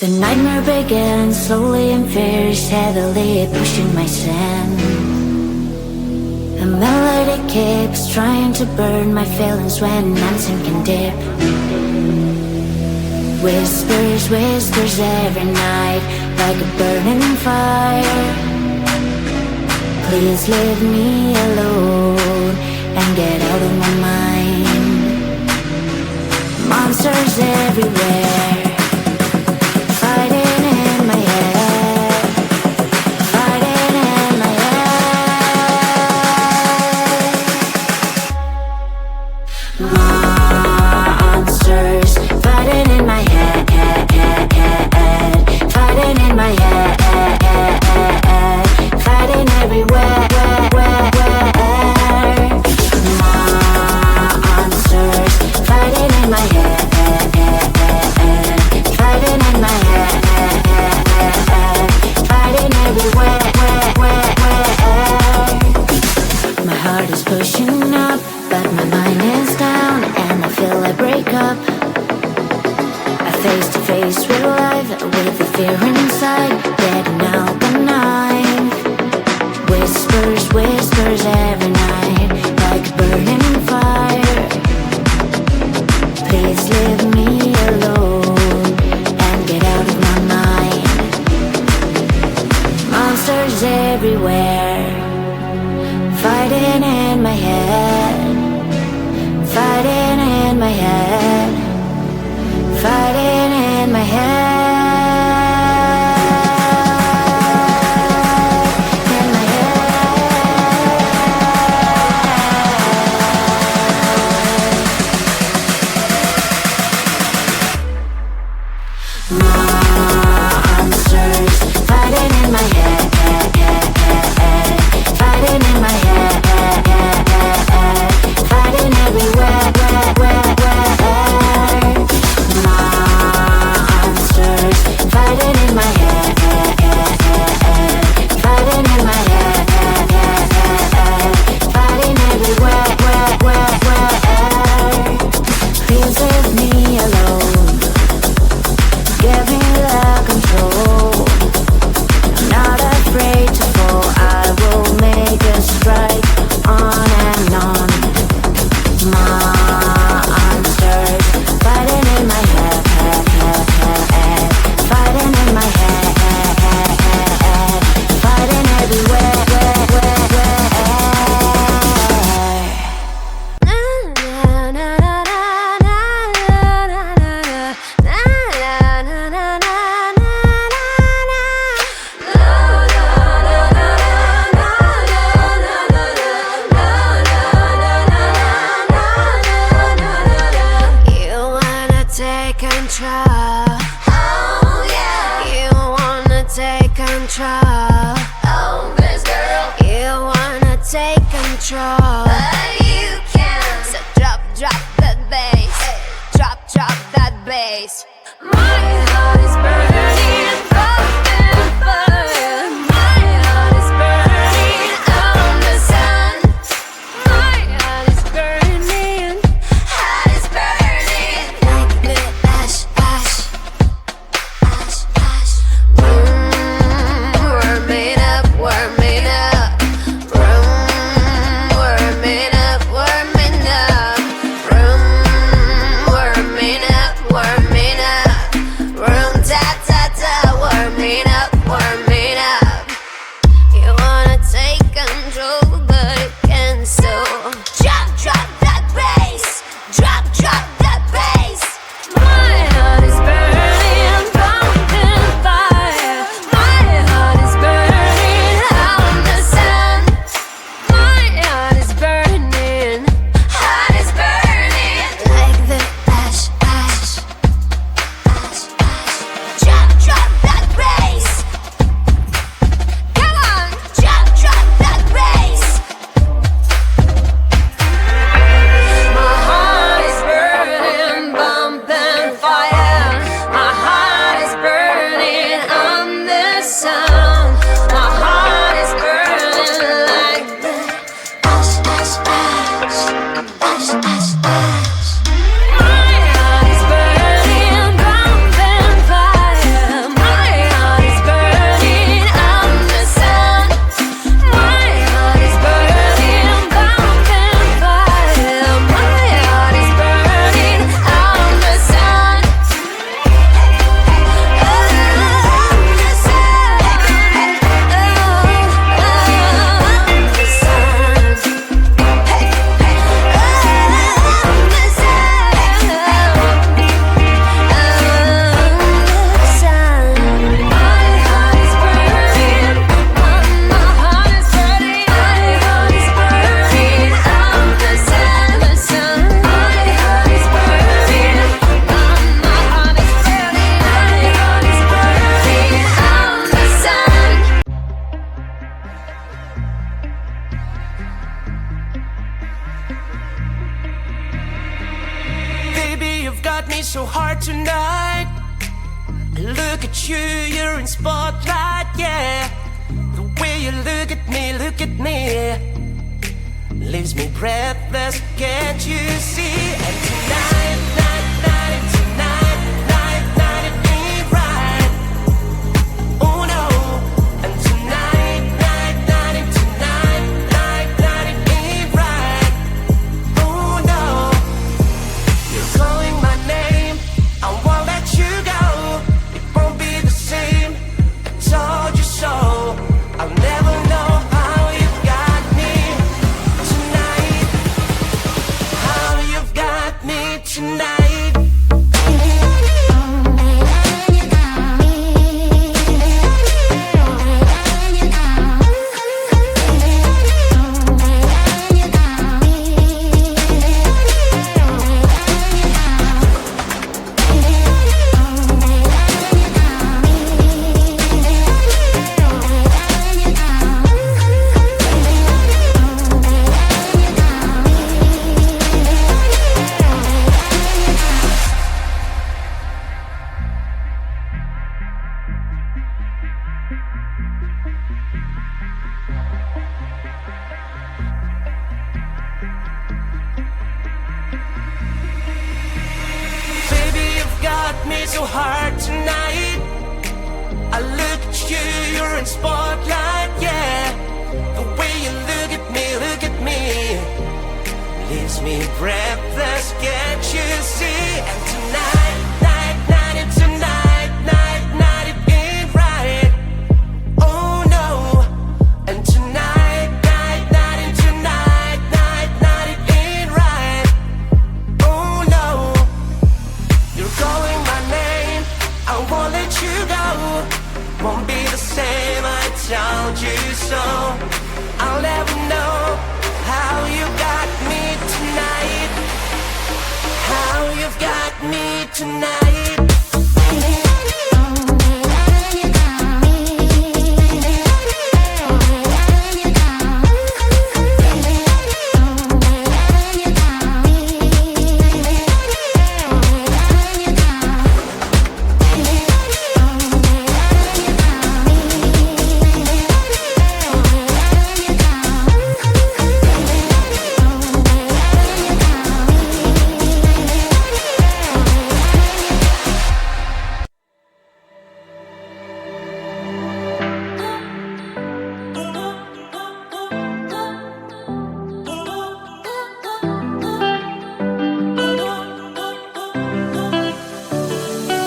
The nightmare begins slowly and fierce, heavily pushing my sin. The melody keeps trying to burn my feelings when I'm sinking deep. Whispers, whispers every night, like a burning fire. Please leave me alone and get out of my mind. Monsters everywhere, fighting in my head, fighting in my head. Monsters fighting in my head, fighting in my head, fighting everywhere. Monsters fighting in my head, fighting in my head, fighting everywhere. My heart is pushing up, but my mind is down, and I feel I break up. I face to face with life, with the fear inside, getting out the night. Whispers, whispers every night, like a burning fire. Please leave me alone and get out of my mind. Monsters everywhere, fighting in my head, fighting in my head, fighting in my head. Monsters fighting in my head, fighting in my head, fighting everywhere. Monsters fighting in my head, fighting in my head, fighting everywhere. Please leave me alone, give me the control. I'm not afraid to fall, I will make a strike on and on. Monsters fighting in my head, fighting in my head, fighting everywhere. You wanna take control. Oh yeah. You wanna take control. Oh, this girl. You wanna take control, but you can't. So drop that bass. Hey. Drop that bass. My heart is burning up in fire. My heart is burning on the sun. My heart is burning, heart is burning like the ash, ash, ash, ash. We're made up, we're made up. We're made up, we're made up. We're made up, we're made up. look at you, you're in spotlight, yeah. The way you look at me, leaves me breathless, can't you see? And tonight, it ain't right. Oh no. And tonight, it ain't right. Oh no. You're calling my name, I won't let you go. It won't be the same, I told you so. I'll never know how you've got me tonight. How you've got me tonight. So hard tonight. I look at you, you're in spotlight, yeah. The way you look at me, leaves me breathless, can't you see? And tonight, it ain't right. Oh no. And tonight, it ain't right. Oh no. You're calling my name, I won't let you go. Won't be the same, I told you so. I'll never know how you got me tonight. How you've got me tonight.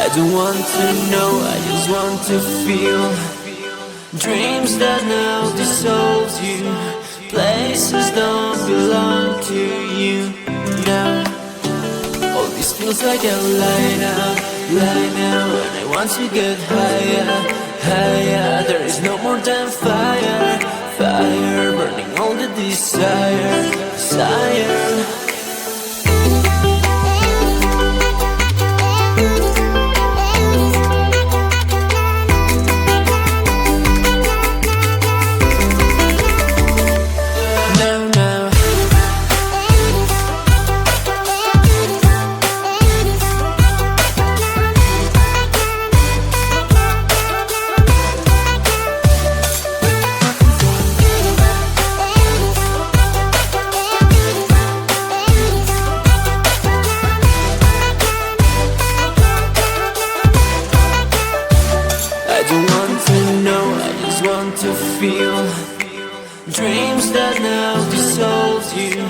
I don't want to know, I just want to feel. Dreams that now dissolve you. Places don't belong to you now. All this feels like a lie now. And I want to get higher. There is no more than fire, burning all the desire. Dreams that now dissolve you.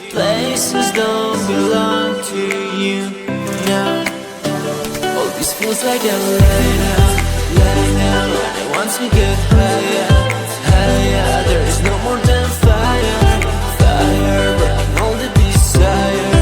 Places don't belong to you now. All this feels like a lie now. And I want to get higher. There is no more than fire, burning all the desire.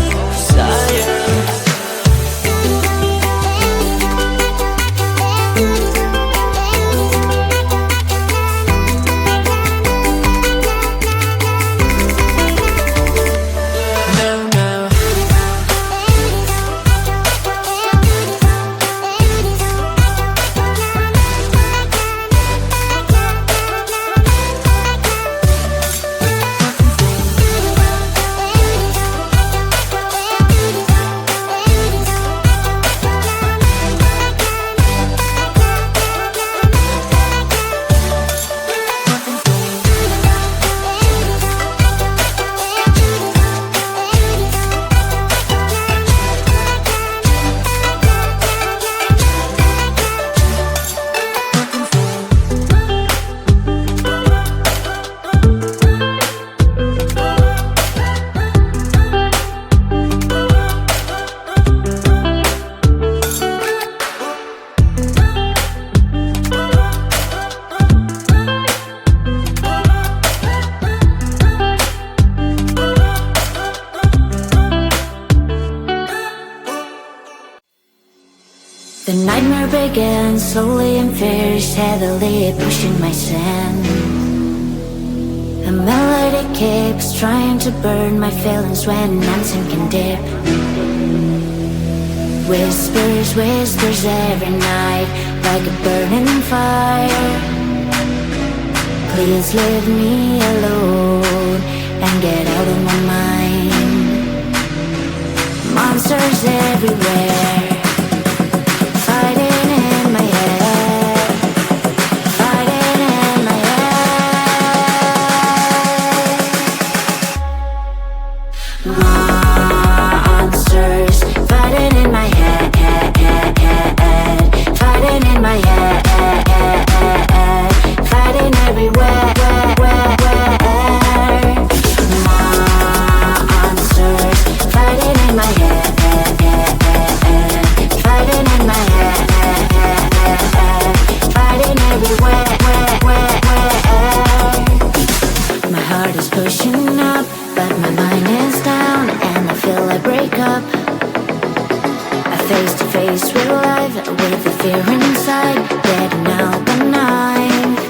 nightmare began, slowly and fierce, heavily pushing my sand. A melody keeps trying to burn my feelings when I'm sinking deep. Whispers, whispers every night, like a burning fire. Please leave me alone and get out of my mind. Monsters everywhere, fighting in my head, fighting in my head. Monsters fighting in my head, fighting in my head, fighting everywhere. Monsters fighting in my head, fighting in my head, fighting everywhere. My heart is pushing up, but my mind is down, and I feel I break up. I face to face with life, with the fear inside, getting out the knife.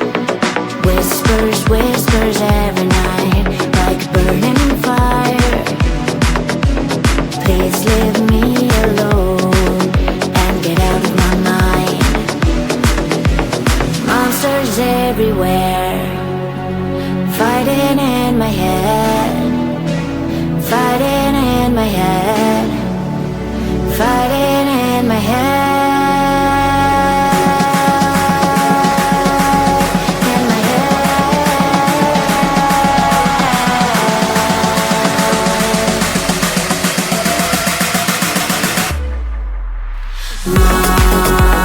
Whispers, whispers every night, like a burning fire. Please leave me alone and get out of my mind. Monsters everywhere, fighting in my head, fighting in my head, fighting in my head.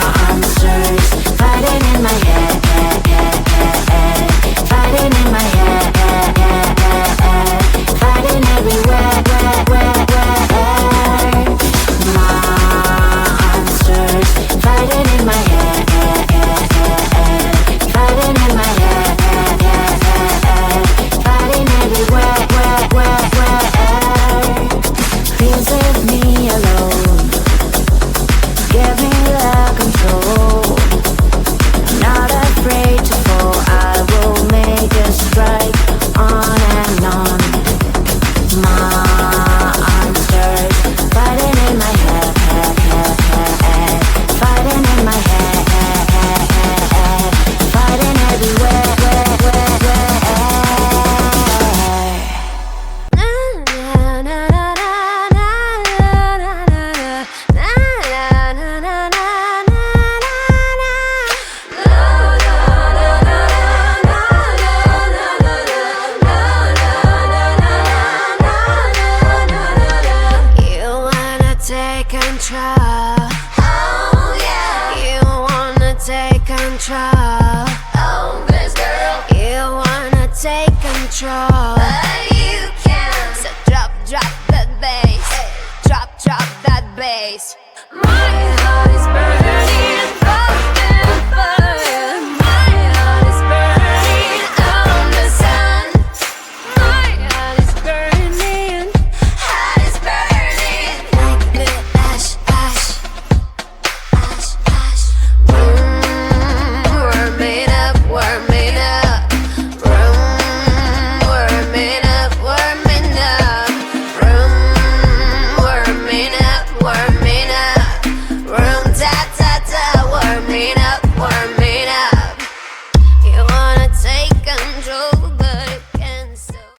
Monsters fighting in my head, fighting in my head, fighting everywhere. Monsters fighting in my head, fighting in my head, fighting everywhere. Please leave me alone, give me the control. I'm not afraid to fall, I will make a strike on and on. Monsters fighting in my head, fighting in my head, fighting everywhere. You wanna take control. Oh yeah. You wanna take control. Oh, this girl. You wanna take control, but you can't. So drop that bass. Drop that bass. My heart is